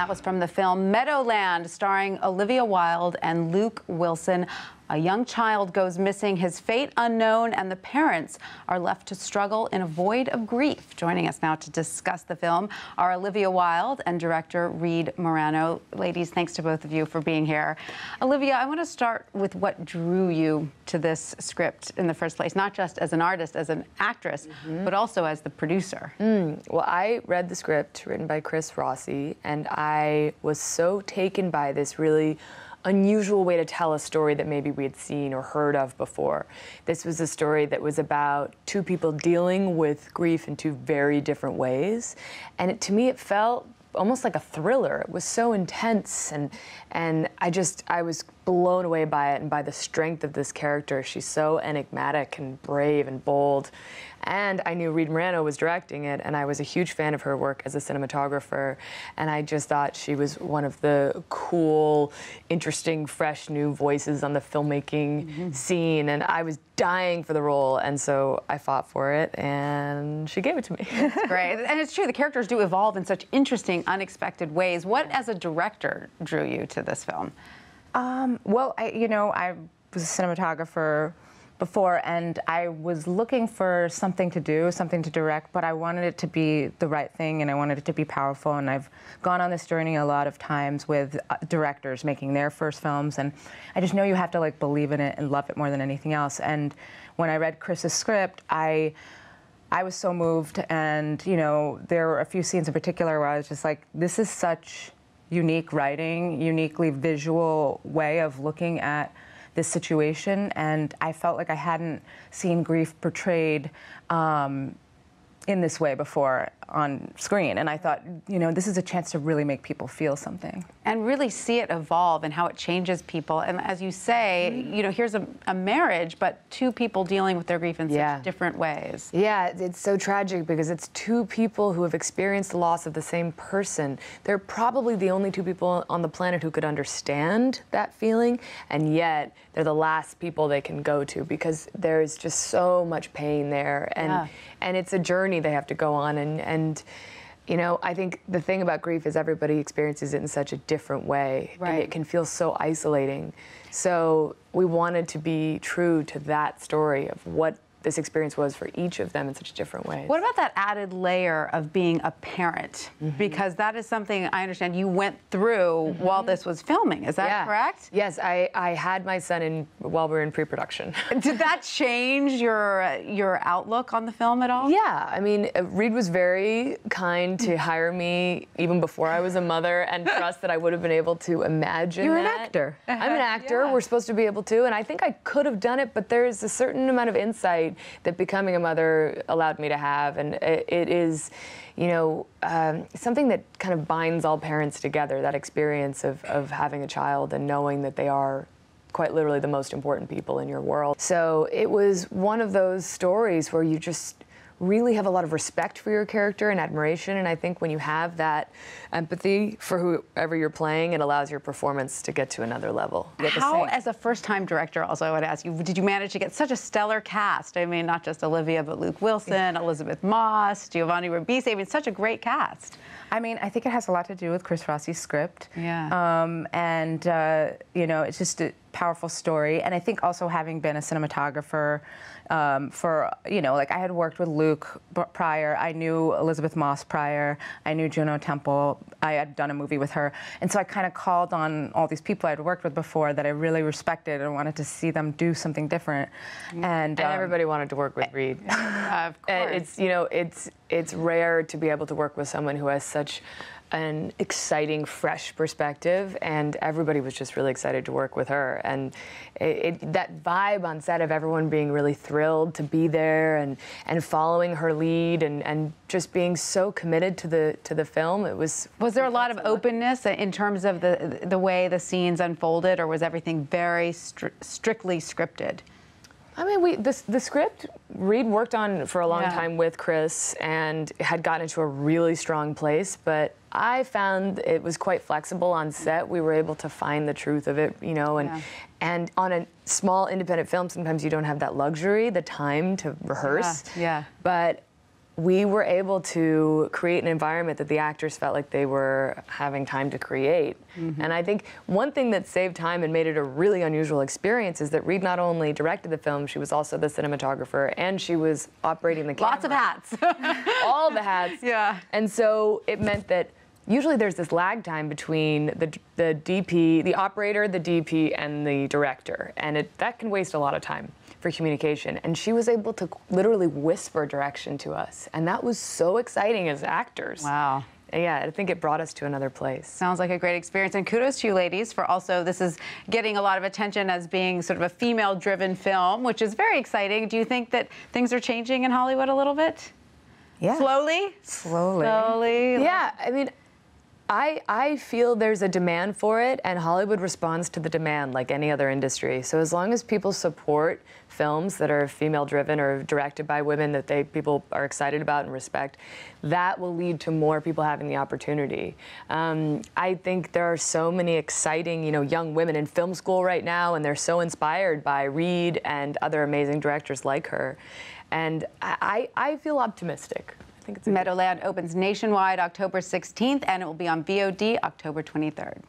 was from the film Meadowland, starring Olivia Wilde and Luke Wilson. A young child goes missing, his fate unknown, and the parents are left to struggle in a void of grief. Joining us now to discuss the film are Olivia Wilde and director Reed Morano. Ladies, thanks to both of you for being here. Olivia, I want to start with what drew you to this script in the first place, not just as an artist, as an actress, but also as the producer. Well, I read the script written by Chris Rossi, and I was so taken by this really unusual way to tell a story that maybe we had seen or heard of before. This was a story that was about two people dealing with grief in two very different ways. And to me, it felt almost like a thriller. It was so intense, and I was blown away by it and by the strength of this character. She's so enigmatic and brave and bold. And I knew Reed Morano was directing it, and I was a huge fan of her work as a cinematographer. And I just thought she was one of the cool, interesting, fresh new voices on the filmmaking scene. And I was dying for the role, and so I fought for it, and she gave it to me. That's great. And it's true, the characters do evolve in such interesting, unexpected ways. What, as a director, drew you to this film? Well, I was a cinematographer before, and I was looking for something to do, something to direct, but I wanted it to be the right thing, and I wanted it to be powerful. And I've gone on this journey a lot of times with directors making their first films, and I just know you have to like believe in it and love it more than anything else. And when I read Chris's script, I was so moved, and there were a few scenes in particular where I was just like, this is such unique writing, uniquely visual way of looking at this situation, and I felt like I hadn't seen grief portrayed in this way before on screen. And I thought, this is a chance to really make people feel something. And really see it evolve and how it changes people. And as you say, here's a marriage, but two people dealing with their grief in such different ways. Yeah, it's so tragic because it's two people who have experienced the loss of the same person. They're probably the only two people on the planet who could understand that feeling, and yet they're the last people they can go to because there's just so much pain there. And it's a journey they have to go on, and I think the thing about grief is everybody experiences it in such a different way, and it can feel so isolating. So we wanted to be true to that story of what this experience was for each of them in such different ways. What about that added layer of being a parent? Because that is something I understand you went through while this was filming. Is that correct? Yes, I had my son while we were in pre-production. Did that change your outlook on the film at all? Yeah, I mean, Reed was very kind to hire me even before I was a mother and trust that I would have been able to imagine You're that. an actor. I'm an actor. We're supposed to be able to, and I think I could have done it, but there's a certain amount of insight that becoming a mother allowed me to have, and it is, something that kind of binds all parents together, that experience of having a child and knowing that they are quite literally the most important people in your world. So it was one of those stories where you just really have a lot of respect for your character and admiration, and I think when you have that empathy for whoever you're playing, it allows your performance to get to another level. How, as a first-time director, also I would ask you, did you manage to get such a stellar cast? I mean, not just Olivia, but Luke Wilson, Elizabeth Moss, Giovanni Ribisi. I mean, such a great cast. I mean, I think it has a lot to do with Chris Rossi's script. It's just a powerful story. And I think also having been a cinematographer I had worked with Luke prior. I knew Elizabeth Moss prior. I knew Juno Temple. I had done a movie with her. And so I kind of called on all these people I'd worked with before that I really respected and wanted to see them do something different. And everybody wanted to work with Reed. Of course. It's rare to be able to work with someone who has such an exciting, fresh perspective, and everybody was just really excited to work with her. And that vibe on set of everyone being really thrilled to be there and following her lead and just being so committed to the film, it was. Was there a lot of openness in terms of the way the scenes unfolded, or was everything very strictly scripted? I mean, the script Reed worked on for a long time with Chris and had gotten into a really strong place, but I found it was quite flexible on set. We were able to find the truth of it, and on a small independent film, sometimes you don't have that luxury, the time to rehearse. But we were able to create an environment that the actors felt like they were having time to create. And I think one thing that saved time and made it a really unusual experience is that Reed not only directed the film, she was also the cinematographer, and she was operating the camera. Lots of hats. All the hats. Yeah. And so it meant that usually there's this lag time between the DP, the operator, the DP, and the director, and that can waste a lot of time for communication. And she was able to literally whisper direction to us, and that was so exciting as actors. Wow. Yeah, I think it brought us to another place. Sounds like a great experience. And kudos to you ladies for also, this is getting a lot of attention as being sort of a female-driven film, which is very exciting. Do you think that things are changing in Hollywood a little bit? Yeah. Slowly? Slowly. Yeah, I mean, I feel there's a demand for it, and Hollywood responds to the demand like any other industry. So as long as people support films that are female-driven or directed by women that people are excited about and respect, that will lead to more people having the opportunity. I think there are so many exciting, young women in film school right now, and they're so inspired by Reed and other amazing directors like her. And I feel optimistic. Meadowland opens nationwide October 16th, and it will be on VOD October 23rd.